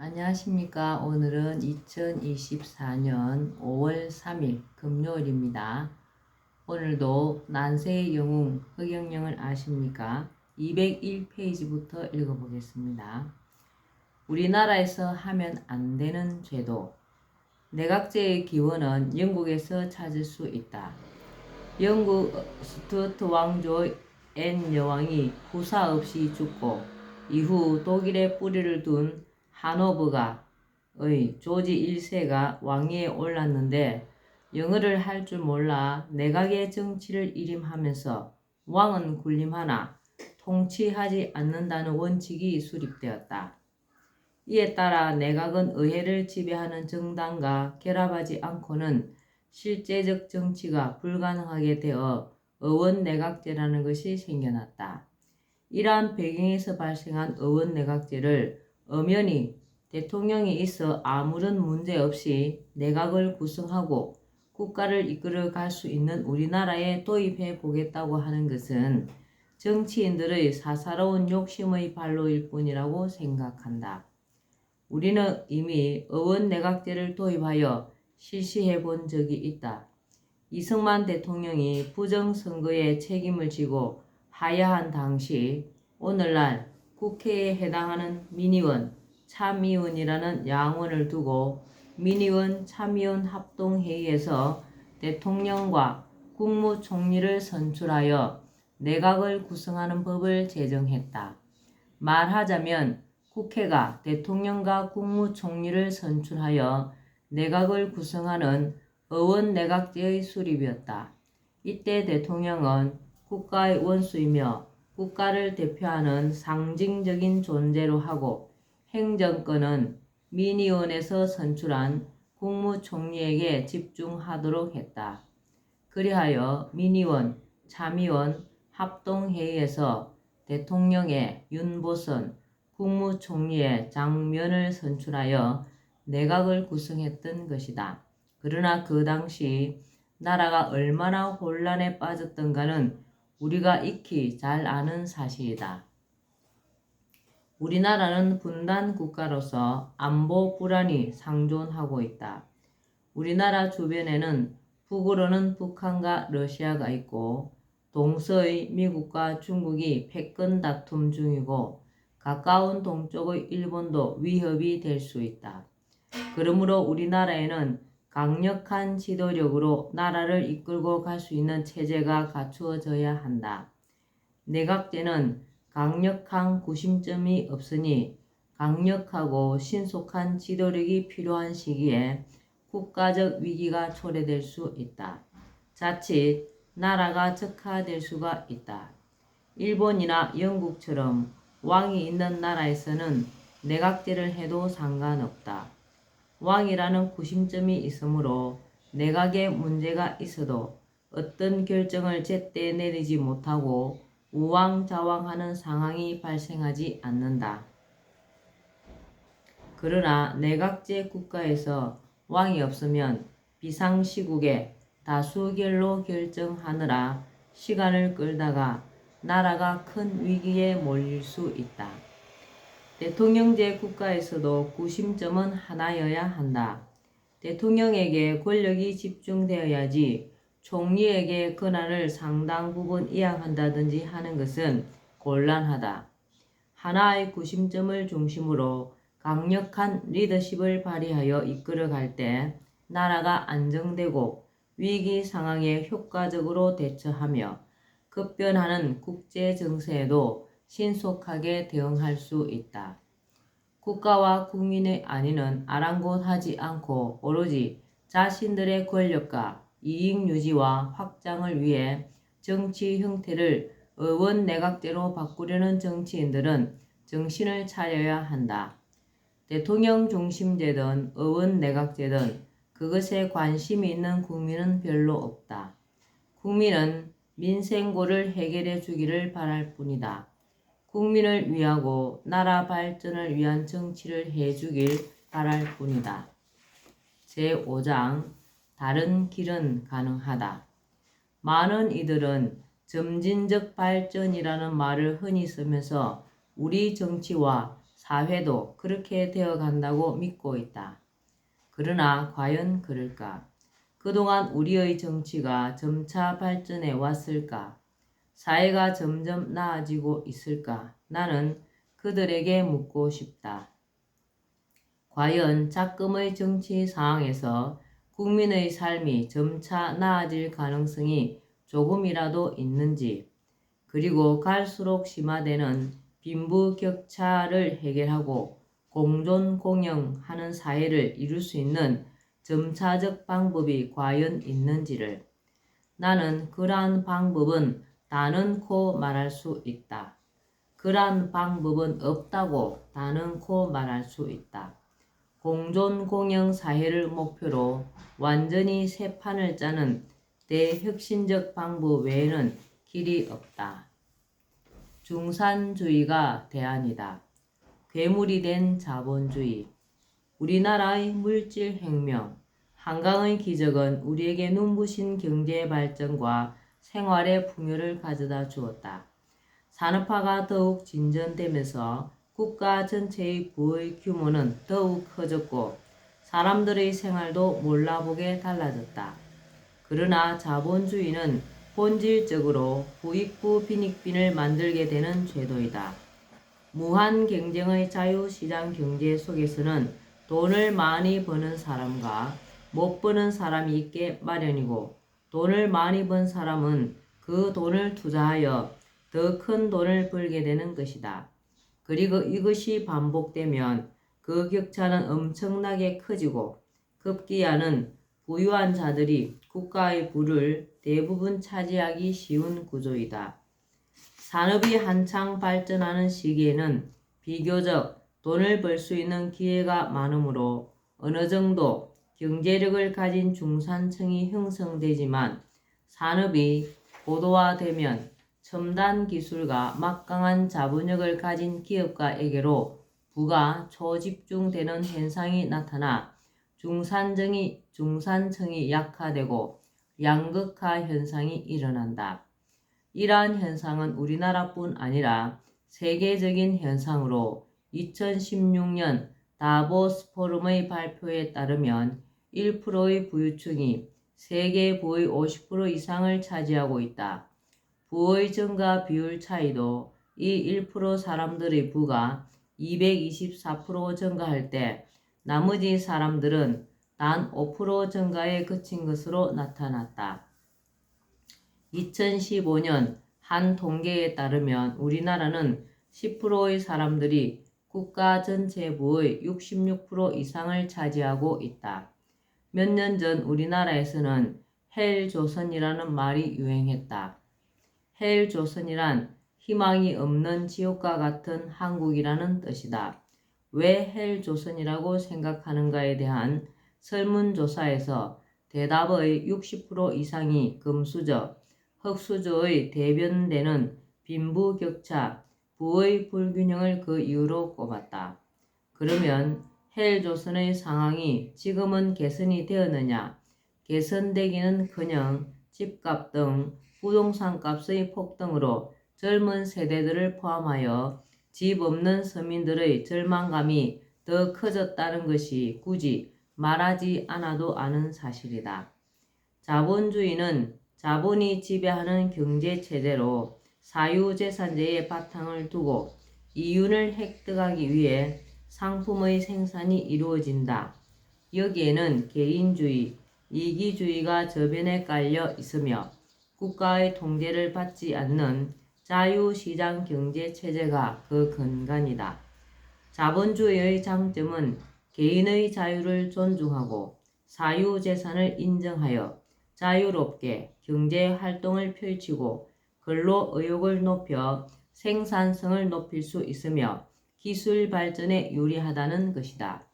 안녕하십니까. 오늘은 2024년 5월 3일 금요일입니다. 오늘도 난세의 영웅 허경영을 아십니까? 201페이지부터 읽어보겠습니다. 우리나라에서 하면 안 되는 제도. 내각제의 기원은 영국에서 찾을 수 있다. 영국 스튜어트 왕조 앤 여왕이 후사 없이 죽고 이후 독일에 뿌리를 둔 하노버가의 조지 1세가 왕위에 올랐는데 영어를 할 줄 몰라 내각의 정치를 일임하면서 왕은 군림하나 통치하지 않는다는 원칙이 수립되었다. 이에 따라 내각은 의회를 지배하는 정당과 결합하지 않고는 실제적 정치가 불가능하게 되어 의원내각제라는 것이 생겨났다. 이러한 배경에서 발생한 의원내각제를 엄연히 대통령이 있어 아무런 문제 없이 내각을 구성하고 국가를 이끌어 갈 수 있는 우리나라에 도입해 보겠다고 하는 것은 정치인들의 사사로운 욕심의 발로일 뿐이라고 생각한다. 우리는 이미 의원내각제를 도입하여 실시해 본 적이 있다. 이승만 대통령이 부정선거에 책임을 지고 하야한 당시 오늘날 국회에 해당하는 민의원, 참의원이라는 양원을 두고 민의원, 참의원 합동회의에서 대통령과 국무총리를 선출하여 내각을 구성하는 법을 제정했다. 말하자면 국회가 대통령과 국무총리를 선출하여 내각을 구성하는 의원내각제의 수립이었다. 이때 대통령은 국가의 원수이며 국가를 대표하는 상징적인 존재로 하고 행정권은 민의원에서 선출한 국무총리에게 집중하도록 했다. 그리하여 민의원, 참의원 합동회의에서 대통령의 윤보선, 국무총리의 장면을 선출하여 내각을 구성했던 것이다. 그러나 그 당시 나라가 얼마나 혼란에 빠졌던가는 우리가 익히 잘 아는 사실이다. 우리나라는 분단 국가로서 안보 불안이 상존하고 있다. 우리나라 주변에는 북으로는 북한과 러시아가 있고 동서의 미국과 중국이 패권 다툼 중이고 가까운 동쪽의 일본도 위협이 될 수 있다. 그러므로 우리나라에는 강력한 지도력으로 나라를 이끌고 갈 수 있는 체제가 갖추어져야 한다. 내각제는 강력한 구심점이 없으니 강력하고 신속한 지도력이 필요한 시기에 국가적 위기가 초래될 수 있다. 자칫 나라가 적화될 수가 있다. 일본이나 영국처럼 왕이 있는 나라에서는 내각제를 해도 상관없다. 왕이라는 구심점이 있으므로 내각에 문제가 있어도 어떤 결정을 제때 내리지 못하고 우왕좌왕하는 상황이 발생하지 않는다. 그러나 내각제 국가에서 왕이 없으면 비상시국에 다수결로 결정하느라 시간을 끌다가 나라가 큰 위기에 몰릴 수 있다. 대통령제 국가에서도 구심점은 하나여야 한다. 대통령에게 권력이 집중되어야지 총리에게 권한을 상당 부분 이양한다든지 하는 것은 곤란하다. 하나의 구심점을 중심으로 강력한 리더십을 발휘하여 이끌어갈 때 나라가 안정되고 위기 상황에 효과적으로 대처하며 급변하는 국제 정세에도 신속하게 대응할 수 있다. 국가와 국민의 안위는 아랑곳하지 않고 오로지 자신들의 권력과 이익 유지와 확장을 위해 정치 형태를 의원내각제로 바꾸려는 정치인들은 정신을 차려야 한다. 대통령 중심제든 의원내각제든 그것에 관심이 있는 국민은 별로 없다. 국민은 민생고를 해결해 주기를 바랄 뿐이다. 국민을 위하고 나라 발전을 위한 정치를 해주길 바랄 뿐이다. 제5장 다른 길은 가능하다. 많은 이들은 점진적 발전이라는 말을 흔히 쓰면서 우리 정치와 사회도 그렇게 되어 간다고 믿고 있다. 그러나 과연 그럴까? 그동안 우리의 정치가 점차 발전해 왔을까? 사회가 점점 나아지고 있을까? 나는 그들에게 묻고 싶다. 과연 작금의 정치 상황에서 국민의 삶이 점차 나아질 가능성이 조금이라도 있는지, 그리고 갈수록 심화되는 빈부격차를 해결하고 공존공영하는 사회를 이룰 수 있는 점차적 방법이 과연 있는지를, 나는 그러한 방법은 단언코 말할 수 있다. 그러한 방법은 없다고 단언코 말할 수 있다. 공존공영 사회를 목표로 완전히 새 판을 짜는 대혁신적 방법 외에는 길이 없다. 중산주의가 대안이다. 괴물이 된 자본주의. 우리나라의 물질혁명, 한강의 기적은 우리에게 눈부신 경제 발전과 생활의 풍요를 가져다 주었다. 산업화가 더욱 진전되면서 국가 전체의 부의 규모는 더욱 커졌고 사람들의 생활도 몰라보게 달라졌다. 그러나 자본주의는 본질적으로 부익부 빈익빈을 만들게 되는 제도이다. 무한 경쟁의 자유시장 경제 속에서는 돈을 많이 버는 사람과 못 버는 사람이 있게 마련이고, 돈을 많이 번 사람은 그 돈을 투자하여 더 큰 돈을 벌게 되는 것이다. 그리고 이것이 반복되면 그 격차는 엄청나게 커지고 급기야는 부유한 자들이 국가의 부를 대부분 차지하기 쉬운 구조이다. 산업이 한창 발전하는 시기에는 비교적 돈을 벌 수 있는 기회가 많으므로 어느 정도 경제력을 가진 중산층이 형성되지만, 산업이 고도화되면 첨단 기술과 막강한 자본력을 가진 기업가에게로 부가 초집중되는 현상이 나타나 중산층이 약화되고 양극화 현상이 일어난다. 이러한 현상은 우리나라뿐 아니라 세계적인 현상으로 2016년 다보스 포럼의 발표에 따르면 1%의 부유층이 세계 부의 50% 이상을 차지하고 있다. 부의 증가 비율 차이도 이 1% 사람들의 부가 224% 증가할 때 나머지 사람들은 단 5% 증가에 그친 것으로 나타났다. 2015년 한 통계에 따르면 우리나라는 10%의 사람들이 국가 전체 부의 66% 이상을 차지하고 있다. 몇 년 전 우리나라에서는 헬조선이라는 말이 유행했다. 헬조선이란 희망이 없는 지옥과 같은 한국이라는 뜻이다. 왜 헬조선이라고 생각하는가에 대한 설문조사에서 대답의 60% 이상이 금수저, 흙수저의 대변되는 빈부격차, 부의 불균형을 그 이유로 꼽았다. 그러면 헬조선의 상황이 지금은 개선이 되었느냐? 개선되기는커녕 집값 등 부동산 값의 폭등으로 젊은 세대들을 포함하여 집 없는 서민들의 절망감이 더 커졌다는 것이 굳이 말하지 않아도 아는 사실이다. 자본주의는 자본이 지배하는 경제체제로 사유재산제의 바탕을 두고 이윤을 획득하기 위해 상품의 생산이 이루어진다. 여기에는 개인주의, 이기주의가 저변에 깔려 있으며 국가의 통제를 받지 않는 자유시장 경제체제가 그 근간이다. 자본주의의 장점은 개인의 자유를 존중하고 사유재산을 인정하여 자유롭게 경제활동을 펼치고 근로의욕을 높여 생산성을 높일 수 있으며 기술 발전에 유리하다는 것이다.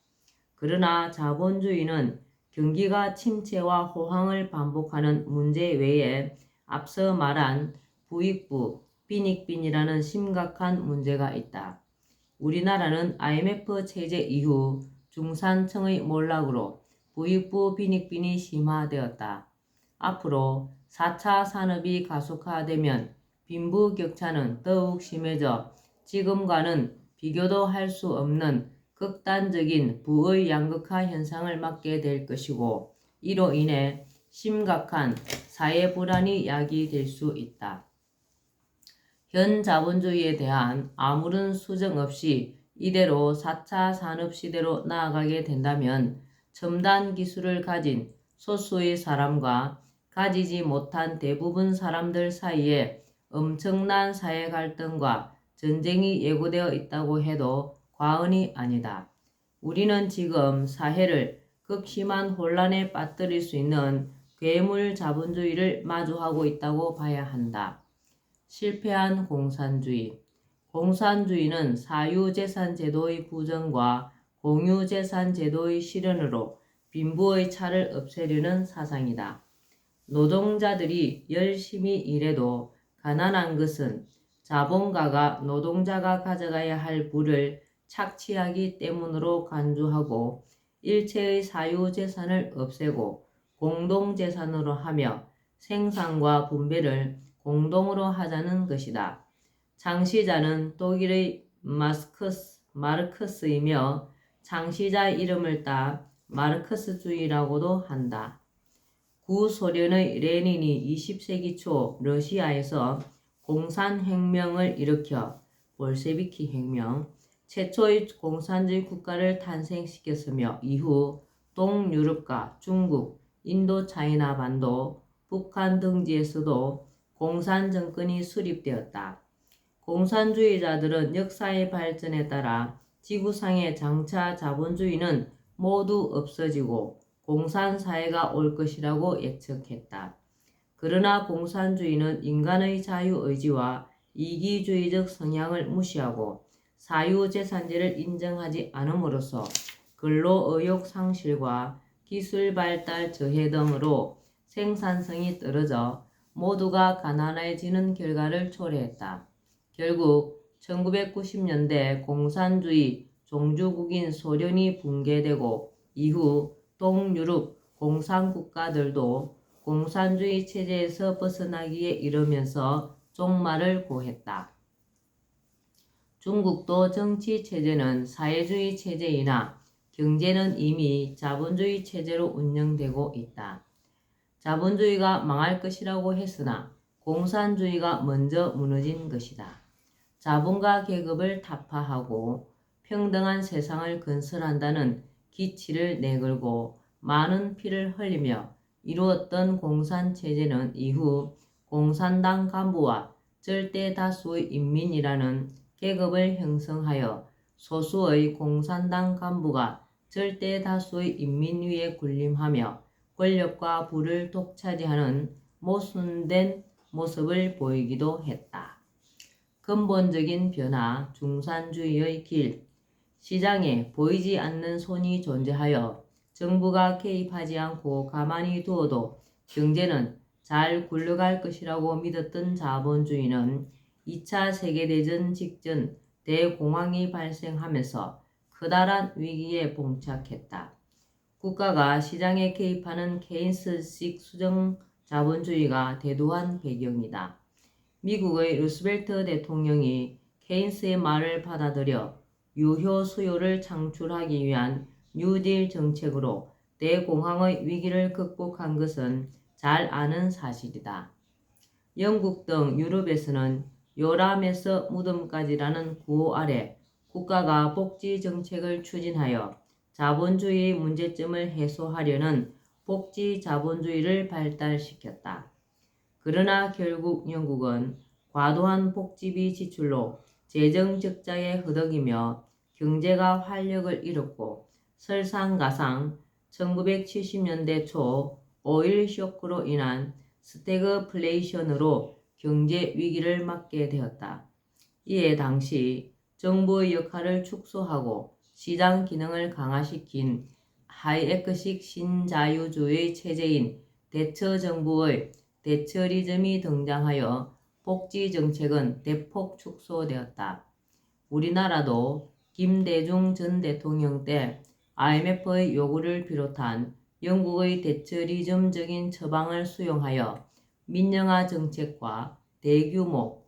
그러나 자본주의는 경기가 침체와 호황을 반복하는 문제 외에 앞서 말한 부익부, 빈익빈이라는 심각한 문제가 있다. 우리나라는 IMF 체제 이후 중산층의 몰락으로 부익부 빈익빈이 심화되었다. 앞으로 4차 산업이 가속화되면 빈부격차는 더욱 심해져 지금과는 비교도 할 수 없는 극단적인 부의 양극화 현상을 맞게 될 것이고 이로 인해 심각한 사회 불안이 야기될 수 있다. 현 자본주의에 대한 아무런 수정 없이 이대로 4차 산업시대로 나아가게 된다면 첨단 기술을 가진 소수의 사람과 가지지 못한 대부분 사람들 사이에 엄청난 사회 갈등과 전쟁이 예고되어 있다고 해도 과언이 아니다. 우리는 지금 사회를 극심한 혼란에 빠뜨릴 수 있는 괴물 자본주의를 마주하고 있다고 봐야 한다. 실패한 공산주의. 공산주의는 사유재산 제도의 부정과 공유재산 제도의 실현으로 빈부의 차를 없애려는 사상이다. 노동자들이 열심히 일해도 가난한 것은 자본가가 노동자가 가져가야 할 부를 착취하기 때문으로 간주하고 일체의 사유재산을 없애고 공동재산으로 하며 생산과 분배를 공동으로 하자는 것이다. 창시자는 독일의 마르크스이며 창시자 이름을 따 마르크스주의라고도 한다. 구소련의 레닌이 20세기 초 러시아에서 공산혁명을 일으켜 볼셰비키 혁명, 최초의 공산주의 국가를 탄생시켰으며 이후 동유럽과 중국, 인도차이나 반도, 북한 등지에서도 공산정권이 수립되었다. 공산주의자들은 역사의 발전에 따라 지구상의 장차 자본주의는 모두 없어지고 공산사회가 올 것이라고 예측했다. 그러나 공산주의는 인간의 자유의지와 이기주의적 성향을 무시하고 사유재산제를 인정하지 않음으로써 근로의욕 상실과 기술 발달 저해 등으로 생산성이 떨어져 모두가 가난해지는 결과를 초래했다. 결국 1990년대 공산주의 종주국인 소련이 붕괴되고 이후 동유럽 공산국가들도 공산주의 체제에서 벗어나기에 이르면서 종말을 고했다. 중국도 정치 체제는 사회주의 체제이나 경제는 이미 자본주의 체제로 운영되고 있다. 자본주의가 망할 것이라고 했으나 공산주의가 먼저 무너진 것이다. 자본가 계급을 타파하고 평등한 세상을 건설한다는 기치를 내걸고 많은 피를 흘리며 이루었던 공산체제는 이후 공산당 간부와 절대 다수의 인민이라는 계급을 형성하여 소수의 공산당 간부가 절대 다수의 인민 위에 군림하며 권력과 부를 독차지하는 모순된 모습을 보이기도 했다. 근본적인 변화, 중산주의의 길. 시장에 보이지 않는 손이 존재하여 정부가 개입하지 않고 가만히 두어도 경제는 잘 굴러갈 것이라고 믿었던 자본주의는 2차 세계대전 직전 대공황이 발생하면서 커다란 위기에 봉착했다. 국가가 시장에 개입하는 케인스식 수정 자본주의가 대두한 배경이다. 미국의 루스벨트 대통령이 케인스의 말을 받아들여 유효 수요를 창출하기 위한 뉴딜 정책으로 대공황의 위기를 극복한 것은 잘 아는 사실이다. 영국 등 유럽에서는 요람에서 무덤까지라는 구호 아래 국가가 복지 정책을 추진하여 자본주의의 문제점을 해소하려는 복지 자본주의를 발달시켰다. 그러나 결국 영국은 과도한 복지비 지출로 재정 적자에 허덕이며 경제가 활력을 잃었고 설상가상 1970년대 초 오일 쇼크로 인한 스태그플레이션으로 경제 위기를 맞게 되었다. 이에 당시 정부의 역할을 축소하고 시장 기능을 강화시킨 하이에크식 신자유주의 체제인 대처정부의 대처리즘이 등장하여 복지 정책은 대폭 축소되었다. 우리나라도 김대중 전 대통령 때 IMF의 요구를 비롯한 영국의 대처리즘적인 처방을 수용하여 민영화 정책과 대규모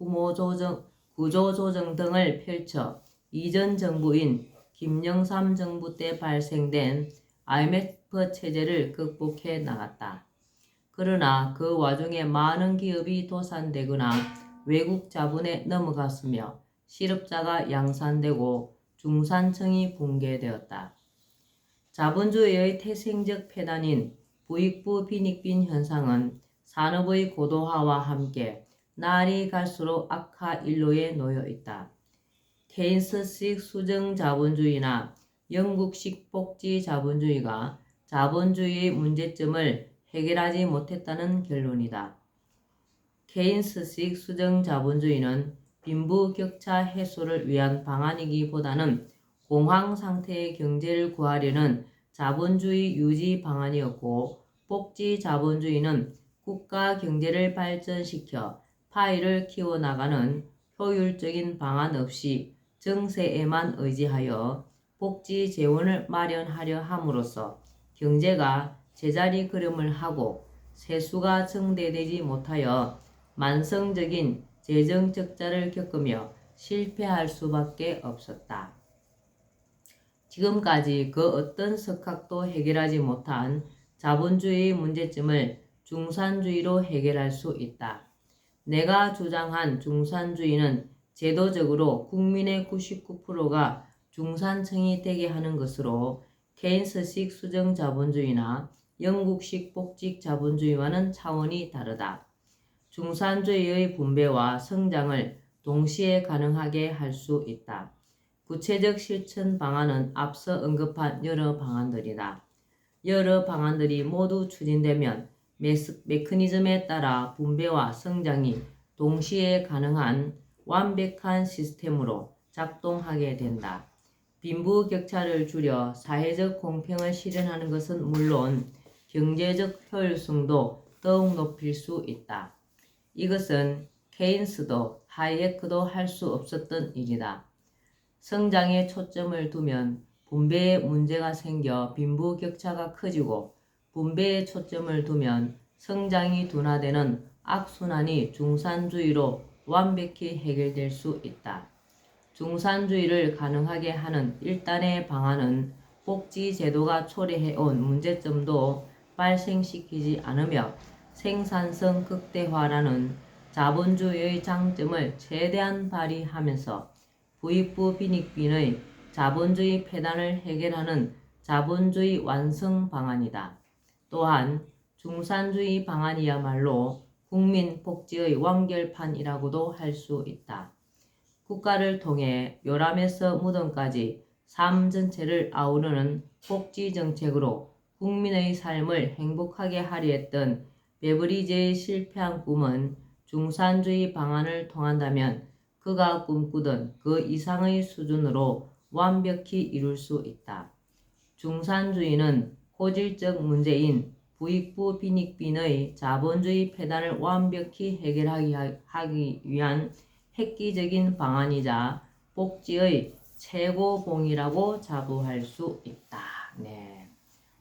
구조조정 등을 펼쳐 이전 정부인 김영삼 정부 때 발생된 IMF 체제를 극복해 나갔다. 그러나 그 와중에 많은 기업이 도산되거나 외국 자본에 넘어갔으며 실업자가 양산되고 중산층이 붕괴되었다. 자본주의의 태생적 폐단인 부익부 빈익빈 현상은 산업의 고도화와 함께 날이 갈수록 악화 일로에 놓여 있다. 케인스식 수정 자본주의나 영국식 복지 자본주의가 자본주의의 문제점을 해결하지 못했다는 결론이다. 케인스식 수정 자본주의는 빈부격차 해소를 위한 방안이기보다는 공황 상태의 경제를 구하려는 자본주의 유지 방안이었고, 복지 자본주의는 국가 경제를 발전시켜 파이를 키워나가는 효율적인 방안 없이 정세에만 의지하여 복지 재원을 마련하려 함으로써 경제가 제자리 걸음을 하고 세수가 증대되지 못하여 만성적인 재정 적자를 겪으며 실패할 수밖에 없었다. 지금까지 그 어떤 석학도 해결하지 못한 자본주의의 문제점을 중산주의로 해결할 수 있다. 내가 주장한 중산주의는 제도적으로 국민의 99%가 중산층이 되게 하는 것으로 케인스식 수정 자본주의나 영국식 복지 자본주의와는 차원이 다르다. 중산주의의 분배와 성장을 동시에 가능하게 할 수 있다. 구체적 실천 방안은 앞서 언급한 여러 방안들이다. 여러 방안들이 모두 추진되면 메커니즘에 따라 분배와 성장이 동시에 가능한 완벽한 시스템으로 작동하게 된다. 빈부격차를 줄여 사회적 공평을 실현하는 것은 물론 경제적 효율성도 더욱 높일 수 있다. 이것은 케인스도 하이에크도 할 수 없었던 일이다. 성장에 초점을 두면 분배에 문제가 생겨 빈부격차가 커지고, 분배에 초점을 두면 성장이 둔화되는 악순환이 중산주의로 완벽히 해결될 수 있다. 중산주의를 가능하게 하는 일단의 방안은 복지 제도가 초래해온 문제점도 발생시키지 않으며 생산성 극대화라는 자본주의의 장점을 최대한 발휘하면서 부익부 빈익빈의 자본주의 폐단을 해결하는 자본주의 완성 방안이다. 또한 중산주의 방안이야말로 국민 복지의 완결판이라고도 할 수 있다. 국가를 통해 요람에서 무덤까지 삶 전체를 아우르는 복지 정책으로 국민의 삶을 행복하게 하려 했던 베브리제의 실패한 꿈은 중산주의 방안을 통한다면 그가 꿈꾸던 그 이상의 수준으로 완벽히 이룰 수 있다. 중산주의는 고질적 문제인 부익부 빈익빈의 자본주의 폐단을 완벽히 해결하기 위한 획기적인 방안이자 복지의 최고봉이라고 자부할 수 있다. 네.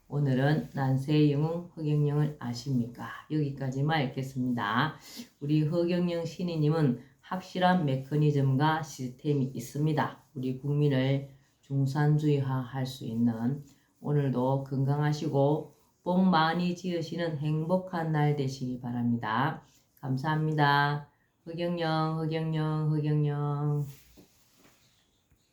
오늘은 난세의 영웅 허경영을 아십니까? 여기까지만 읽겠습니다. 우리 허경영 신이님은 확실한 메커니즘과 시스템이 있습니다. 우리 국민을 중산주의화할 수 있는, 오늘도 건강하시고 복 많이 지으시는 행복한 날 되시기 바랍니다. 감사합니다. 허경영.